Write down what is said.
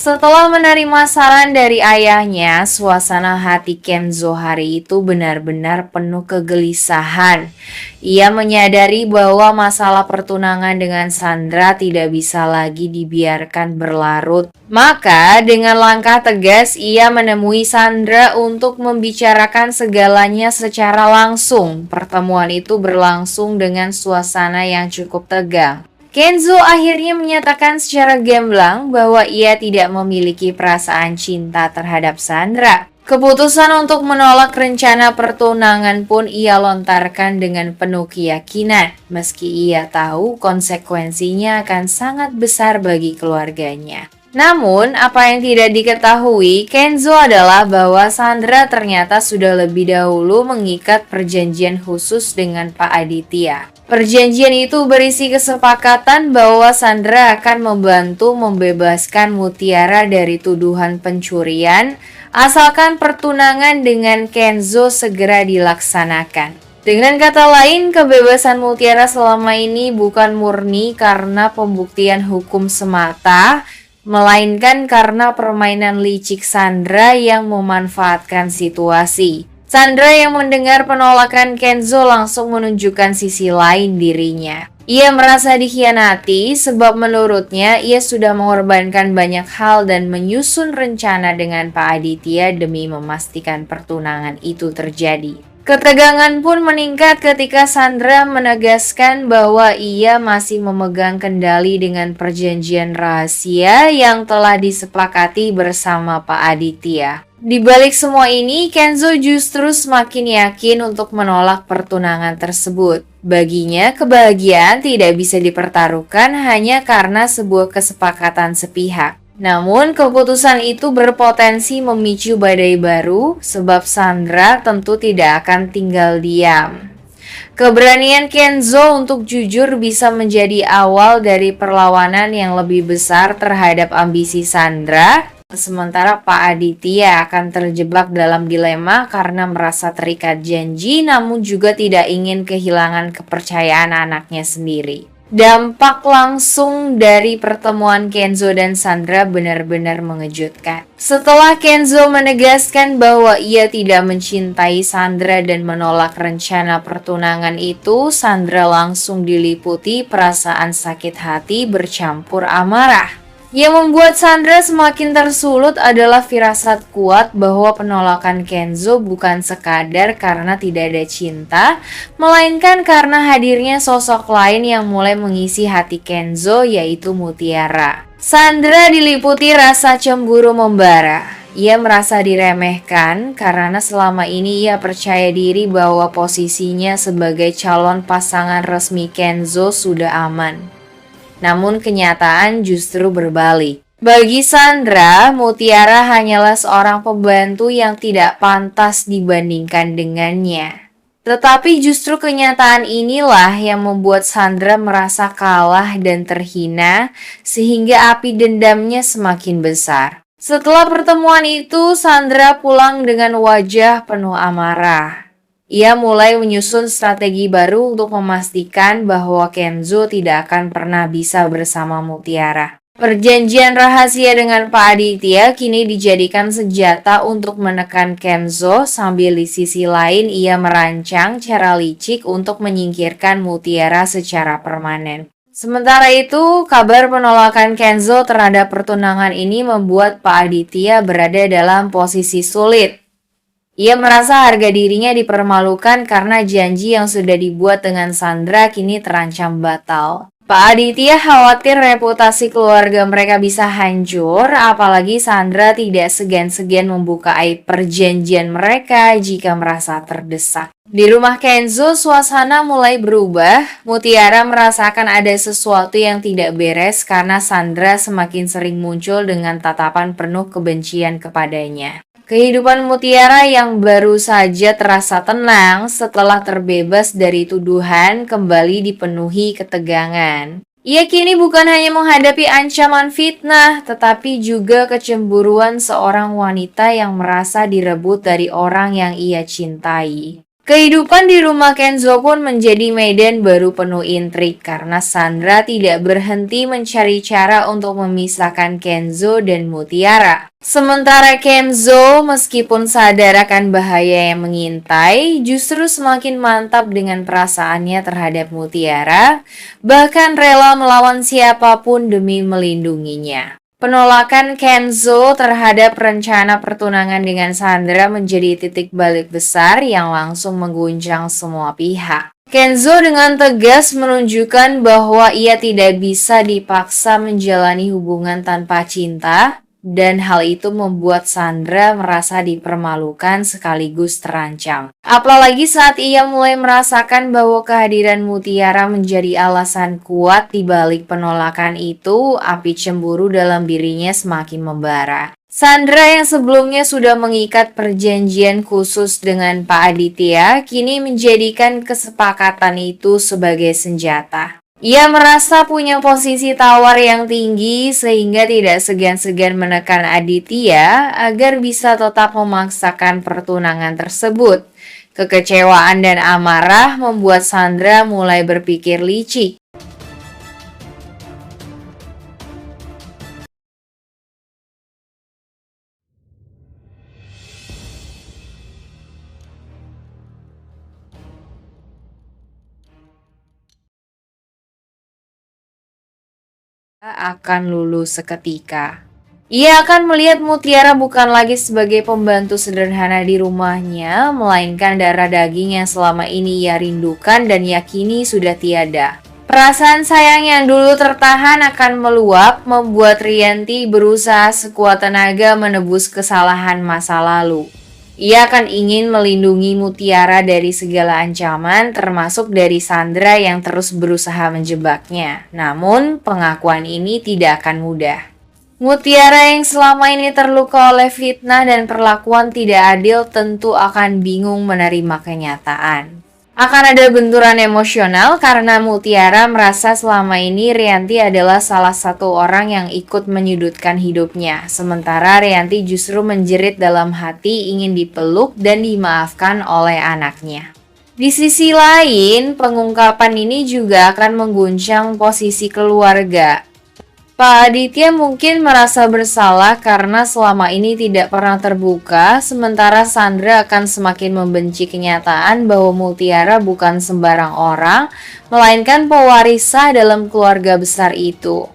Setelah menerima saran dari ayahnya, suasana hati Kenzo hari itu benar-benar penuh kegelisahan. Ia menyadari bahwa masalah pertunangan dengan Sandra tidak bisa lagi dibiarkan berlarut. Maka, dengan langkah tegas, ia menemui Sandra untuk membicarakan segalanya secara langsung. Pertemuan itu berlangsung dengan suasana yang cukup tegang. Kenzo akhirnya menyatakan secara gamblang bahwa ia tidak memiliki perasaan cinta terhadap Sandra. Keputusan untuk menolak rencana pertunangan pun ia lontarkan dengan penuh keyakinan, meski ia tahu konsekuensinya akan sangat besar bagi keluarganya. Namun, apa yang tidak diketahui Kenzo adalah bahwa Sandra ternyata sudah lebih dahulu mengikat perjanjian khusus dengan Pak Aditya. Perjanjian itu berisi kesepakatan bahwa Sandra akan membantu membebaskan Mutiara dari tuduhan pencurian, asalkan pertunangan dengan Kenzo segera dilaksanakan. Dengan kata lain, kebebasan Mutiara selama ini bukan murni karena pembuktian hukum semata, melainkan karena permainan licik Sandra yang memanfaatkan situasi. Sandra yang mendengar penolakan Kenzo langsung menunjukkan sisi lain dirinya. Ia merasa dikhianati sebab menurutnya ia sudah mengorbankan banyak hal dan menyusun rencana dengan Pak Aditya demi memastikan pertunangan itu terjadi. Ketegangan pun meningkat ketika Sandra menegaskan bahwa ia masih memegang kendali dengan perjanjian rahasia yang telah disepakati bersama Pak Aditya. Di balik semua ini, Kenzo justru semakin yakin untuk menolak pertunangan tersebut. Baginya, kebahagiaan tidak bisa dipertaruhkan hanya karena sebuah kesepakatan sepihak. Namun, keputusan itu berpotensi memicu badai baru, sebab Sandra tentu tidak akan tinggal diam. Keberanian Kenzo untuk jujur bisa menjadi awal dari perlawanan yang lebih besar terhadap ambisi Sandra. Sementara Pak Aditya akan terjebak dalam dilema karena merasa terikat janji namun juga tidak ingin kehilangan kepercayaan anaknya sendiri. Dampak langsung dari pertemuan Kenzo dan Sandra benar-benar mengejutkan. Setelah Kenzo menegaskan bahwa ia tidak mencintai Sandra dan menolak rencana pertunangan itu, Sandra langsung diliputi perasaan sakit hati bercampur amarah. Yang membuat Sandra semakin tersulut adalah firasat kuat bahwa penolakan Kenzo bukan sekadar karena tidak ada cinta, melainkan karena hadirnya sosok lain yang mulai mengisi hati Kenzo, yaitu Mutiara. Sandra diliputi rasa cemburu membara. Ia merasa diremehkan karena selama ini ia percaya diri bahwa posisinya sebagai calon pasangan resmi Kenzo sudah aman. Namun kenyataan justru berbalik. Bagi Sandra, Mutiara hanyalah seorang pembantu yang tidak pantas dibandingkan dengannya. Tetapi justru kenyataan inilah yang membuat Sandra merasa kalah dan terhina, sehingga api dendamnya semakin besar. Setelah pertemuan itu, Sandra pulang dengan wajah penuh amarah. Ia mulai menyusun strategi baru untuk memastikan bahwa Kenzo tidak akan pernah bisa bersama Mutiara. Perjanjian rahasia dengan Pak Aditya kini dijadikan senjata untuk menekan Kenzo, sambil di sisi lain ia merancang cara licik untuk menyingkirkan Mutiara secara permanen. Sementara itu, kabar penolakan Kenzo terhadap pertunangan ini membuat Pak Aditya berada dalam posisi sulit. Ia merasa harga dirinya dipermalukan karena janji yang sudah dibuat dengan Sandra kini terancam batal. Pak Aditya khawatir reputasi keluarga mereka bisa hancur, apalagi Sandra tidak segan-segan membuka aib perjanjian mereka jika merasa terdesak. Di rumah Kenzo, suasana mulai berubah. Mutiara merasakan ada sesuatu yang tidak beres karena Sandra semakin sering muncul dengan tatapan penuh kebencian kepadanya. Kehidupan Mutiara yang baru saja terasa tenang setelah terbebas dari tuduhan kembali dipenuhi ketegangan. Ia kini bukan hanya menghadapi ancaman fitnah, tetapi juga kecemburuan seorang wanita yang merasa direbut dari orang yang ia cintai. Kehidupan di rumah Kenzo pun menjadi medan baru penuh intrik karena Sandra tidak berhenti mencari cara untuk memisahkan Kenzo dan Mutiara. Sementara Kenzo, meskipun sadar akan bahaya yang mengintai, justru semakin mantap dengan perasaannya terhadap Mutiara, bahkan rela melawan siapapun demi melindunginya. Penolakan Kenzo terhadap rencana pertunangan dengan Sandra menjadi titik balik besar yang langsung mengguncang semua pihak. Kenzo dengan tegas menunjukkan bahwa ia tidak bisa dipaksa menjalani hubungan tanpa cinta, dan hal itu membuat Sandra merasa dipermalukan sekaligus terancam. Apalagi saat ia mulai merasakan bahwa kehadiran Mutiara menjadi alasan kuat di balik penolakan itu, api cemburu dalam dirinya semakin membara. Sandra yang sebelumnya sudah mengikat perjanjian khusus dengan Pak Aditya, kini menjadikan kesepakatan itu sebagai senjata. Ia merasa punya posisi tawar yang tinggi sehingga tidak segan-segan menekan Aditya agar bisa tetap memaksakan pertunangan tersebut. Kekecewaan dan amarah membuat Sandra mulai berpikir licik. Akan lulus seketika. Ia akan melihat Mutiara bukan lagi sebagai pembantu sederhana di rumahnya, melainkan darah daging yang selama ini ia rindukan dan yakini sudah tiada. Perasaan sayang yang dulu tertahan akan meluap, membuat Rianti berusaha sekuat tenaga menebus kesalahan masa lalu. Ia akan ingin melindungi Mutiara dari segala ancaman, termasuk dari Sandra yang terus berusaha menjebaknya. Namun, pengakuan ini tidak akan mudah. Mutiara yang selama ini terluka oleh fitnah dan perlakuan tidak adil tentu akan bingung menerima kenyataan. Akan ada benturan emosional karena Mutiara merasa selama ini Rianti adalah salah satu orang yang ikut menyudutkan hidupnya. Sementara Rianti justru menjerit dalam hati ingin dipeluk dan dimaafkan oleh anaknya. Di sisi lain, pengungkapan ini juga akan mengguncang posisi keluarga. Pak Aditya mungkin merasa bersalah karena selama ini tidak pernah terbuka, sementara Sandra akan semakin membenci kenyataan bahwa Mutiara bukan sembarang orang, melainkan pewaris sah dalam keluarga besar itu.